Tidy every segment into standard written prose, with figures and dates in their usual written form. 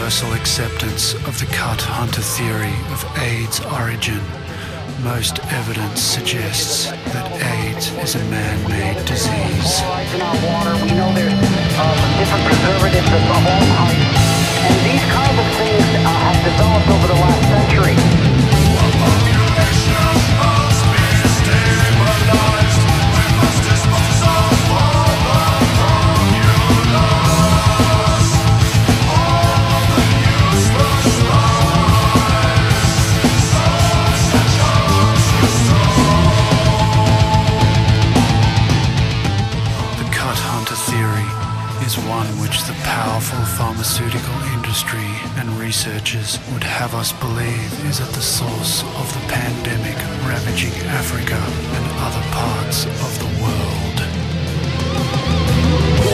universal acceptance of the cut-hunter theory of AIDS origin, most evidence suggests that AIDS is a man-made disease. In our water, we know there's different preservatives of all types, and these kinds of things have developed over the last century. Powerful pharmaceutical industry and researchers would have us believe is at the source of the pandemic ravaging Africa and other parts of the world.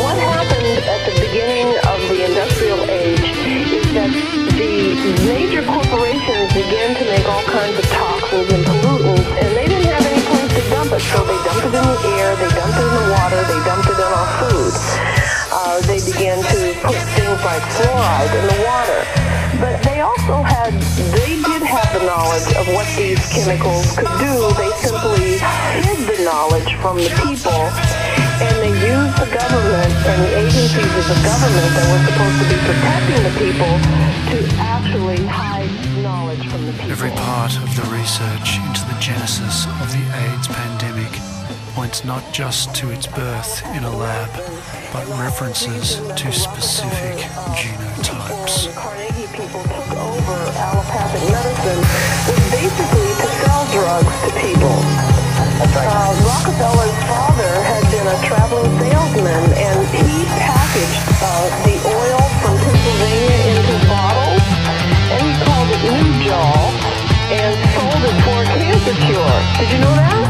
What happened at the beginning of the industrial age is that the major corporations began to make all kinds of toxins and pollutants, and they didn't have any place to dump it, so they dumped it in the air, they dumped it in the water, they dumped it in our food. They began to put things like fluoride in the water. But they did have the knowledge of what these chemicals could do. They simply hid the knowledge from the people, and they used the government and the agencies of the government that were supposed to be protecting the people to actually hide knowledge from the people. Every part of the research into the genesis of the AIDS pandemic points not just to its birth in a lab, but references to specific genotypes. The Carnegie people took over allopathic medicine was basically to sell drugs to people. Rockefeller's father had been a traveling salesman, and he packaged the oil from Pennsylvania into bottles, and he called it Nujol, and sold it for a cancer cure. Did you know that?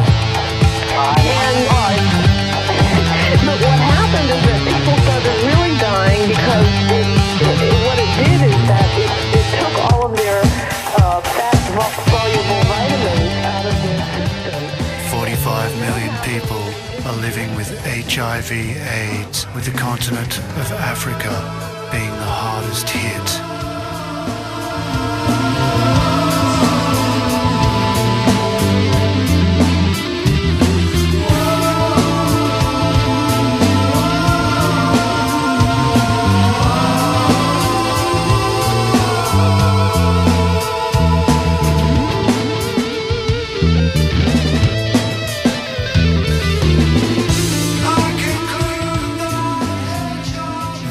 But what happened is that people started really dying because what it did is that it took all of their fat-soluble vitamins out of their system. 45 million people are living with HIV/AIDS, with the continent of Africa being the hardest hit.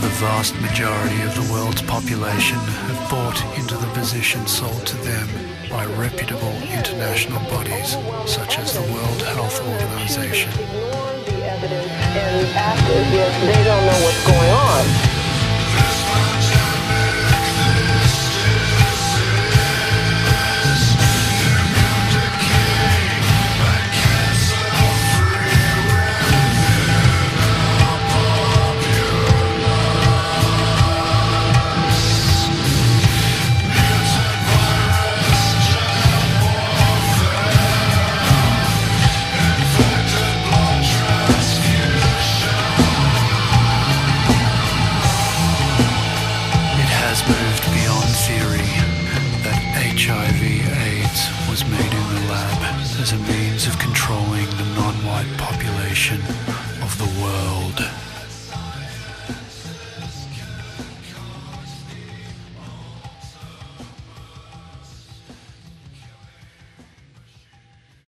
The vast majority of the world's population have bought into the position sold to them by reputable international bodies such as the World Health Organization. Ignore the evidence and act as if they don't know what's going on. HIV/AIDS was made in the lab as a means of controlling the non-white population of the world.